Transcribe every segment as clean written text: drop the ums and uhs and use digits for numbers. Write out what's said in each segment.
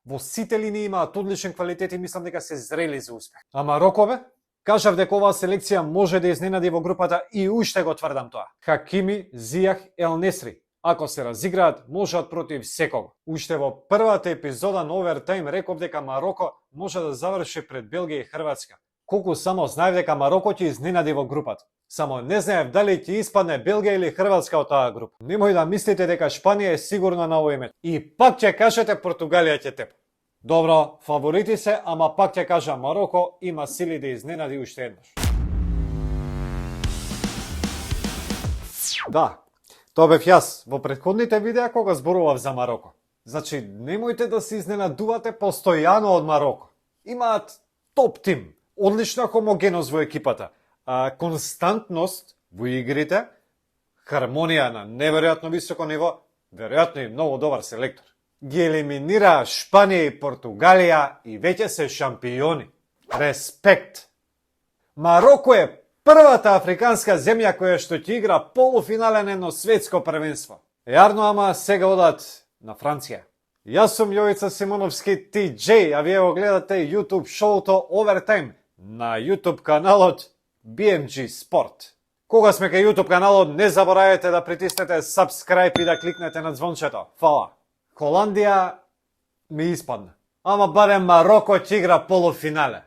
Во сите линии имаат одличен квалитет и мислам дека се зрели за успех. А Мароко бе? Кажав дека оваа селекција може да изненади во групата и уште го тврдам тоа. Хакими, Зијах, Ел Несри, ако се разиграат, можат против секого. Уште во првата епизода на Овертайм реков дека Мароко може да заврши пред Белгија и Хрватска. Колку само знаев дека Мароко ќе изненади во групата. Само не знаев дали ќе испадне Белгија или Хрватска од таа група. Немој да мислите дека Шпанија е сигурна на овој меч. И пак ќе кажете Португалија ќе тепа. Добро, фаворити се, ама пак ќе кажа Мароко има сили да изненади уште еднаш. Да, тоа бев јас во претходните видеа кога зборував за Мароко. Значи, немојте да се изненадувате постојано од Мароко. Имаат топ тим, одлична хомогеност во екипата, константност во игрите, хармонија на неверојатно високо ниво, веројатно и многу добар селектор. Ги елиминира Шпанија и Португалија и веќе се шампиони. Респект! Мароко е првата африканска земја која што ќе игра полуфинален едно светско првенство. Јарно, ама сега одат на Франција. Јас сум Јовица Симоновски TJ, а вие го гледате YouTube шоуто Овертайм на YouTube каналот BMG Sport. Кога сме кај YouTube каналот, не заборавајте да притиснете subscribe и да кликнете на звончето. Фала! Холандија ми испадна. Ама барем Мароко ќе игра полуфинале.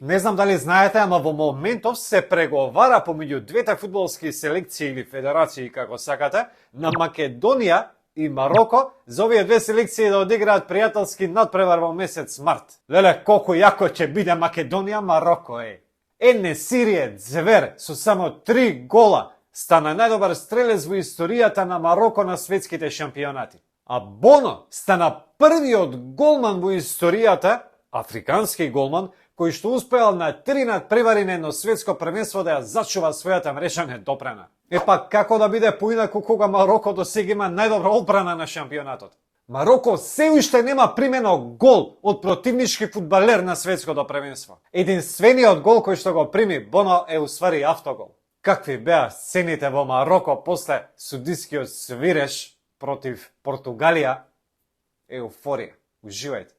Не знам дали знаете, ама во моментов се преговара помеѓу двете фудбалски селекции или федерации, како сакате, на Македонија и Мароко за овие две селекции да одиграат пријателски надпревар во месец март. Леле, колку јако ќе биде Македонија, Мароко Ел Несри е звер со само 3 гола. Стана најдобар стрелец во историјата на Мароко на светските шампионати. А Боно стана првиот голман во историјата, африкански голман, кој што успеал на 3 надпревари на едно светско првенство да ја зачува својата мрежа недопрена. Епак како да биде поинаку кога Мароко досега има најдобра одбрана на шампионатот? Мароко се уште нема примено гол од противнички фудбалер на светското првенство. Единствениот гол кој што го прими Боно е уствари автогол. Какви беа сцените во Мароко после судискиот свиреш против Португалија? Еуфорија. Уживајте.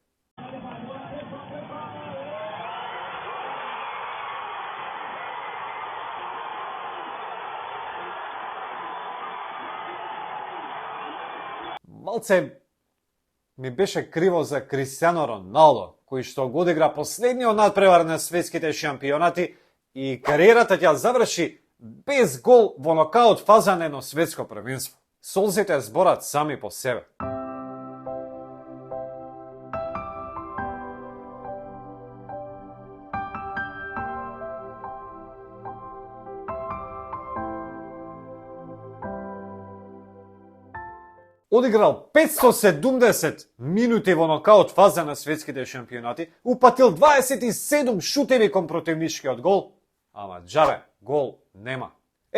Малце ми беше криво за Кристијано Роналдо, кој што го одигра последниот надпревар на светските шампионати и кариерата ќе заврши без гол во нокаут фаза на едно светско првенство. Солзите зборат сами по себе. Одиграл 570 минути во нокаут фаза на светските шампионати, упатил 27 шутеви кон противничкиот гол, ама џабе, гол нема.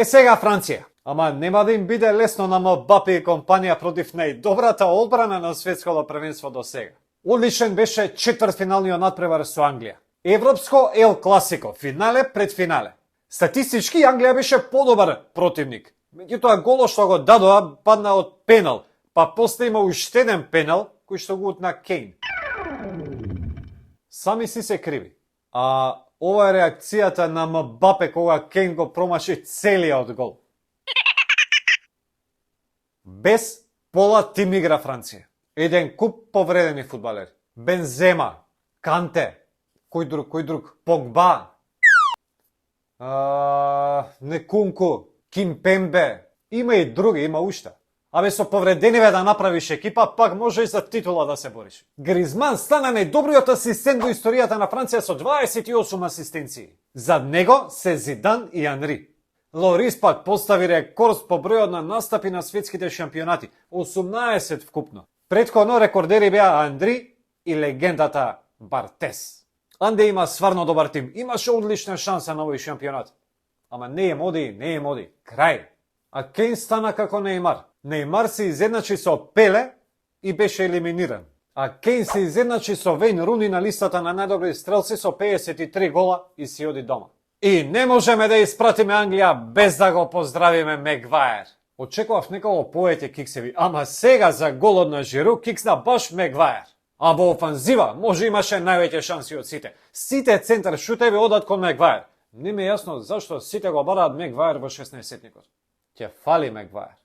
Сега Франција. Ама нема да им биде лесно на Мбапе и компанија против најдобрата одбрана на светското првенство до сега. Одличен беше четвртфиналниот надпревар со Англија. Европско Ел Класико, финале пред финале. Статистички Англија беше подобар противник. Меѓутоа голот што го дадоа падна од пенал, па после има уште еден пенал кој што го утна Кейн. Сами си се криви. А ова е реакцијата на Мбапе кога Кейн го промаши целиот гол. Без пола тим игра Франција. Еден куп повредени фудбалери. Бензема, Канте, кој друг, Погба, Некунку, Кимпембе, има и други, има уште. Абе со повредениве да направиш екипа, пак може и за титула да се бориш. Гризман стана најдобриот асистент во историјата на Франција со 28 асистенции. Зад него се Зидан и Анри. Лорис пак постави рекорд по бројот на настапи на светските шампионати, 18 вкупно. Претходно рекордери беа Андри и легендата Бартес. Анде има сварно добар тим, имаше одлична шанса на овој шампионат. Ама не им оди, крај. А Кейн стана како Неймар. Неймар се изедначи со Пеле и беше елиминиран. А Кейн се изедначи со Вейн Руни на листата на најдобри стрелци со 53 гола и си оди дома. И не можеме да испратиме Англија без да го поздравиме Мегваер. Очекував некако повеќе киксеви, ама сега за голот на Жиру киксна баш Мегваер. А во офанзива може имаше највеќе шанси од сите. Сите центар шутеви одат кон Мегвајер. Не ми е јасно зашто сите го бараат Мегвајер во 16-сетникот. Ќе фали Мегвајер.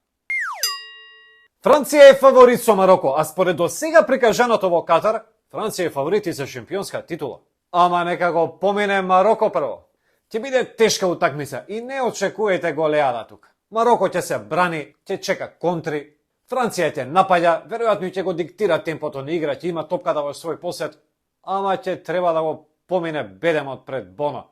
Франција е фаворит со Мароко, а според до сега прикажаното во Катар, Франција е фаворит и за шампионска титула. Ама нека го помине Мароко прво. Ќе биде тешка утакмица и не очекувајте голеада тука. Мароко ќе се брани, ќе чека контри, Франција ќе напаѓа, веројатно ќе го диктира темпото на игра, ќе има топката во свој посет, ама ќе треба да го помине бедемот пред Боно.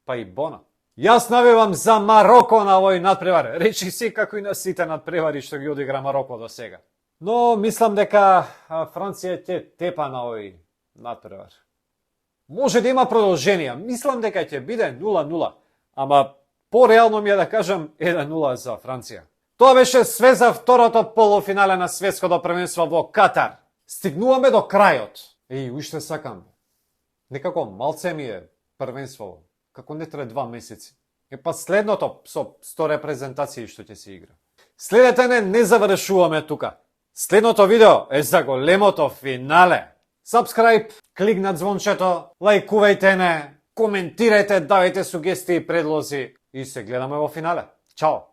Па и Боно. Јас навивам за Мароко на овој надпревар, речи си како и на сите надпревари што ги одигра Мароко до сега. Но мислам дека Франција ќе тепа на овој надпревар. Може да има продолженија, мислам дека ќе биде 0-0, ама пореално ми е да кажам 1-0 за Франција. Тоа беше све за второто полуфинале на светското првенство во Катар. Стигнуваме до крајот. Уште сакам. Некако малце ми е првенство, како не трае 2 месеци. Па следното со 100 репрезентации што ќе се игра. Следете не завршуваме тука. Следното видео е за големото финале. Subscribe, кликнат звончето, лајкувајте не, коментирајте, давајте сугестии и предлози и се гледаме во финале. Чао!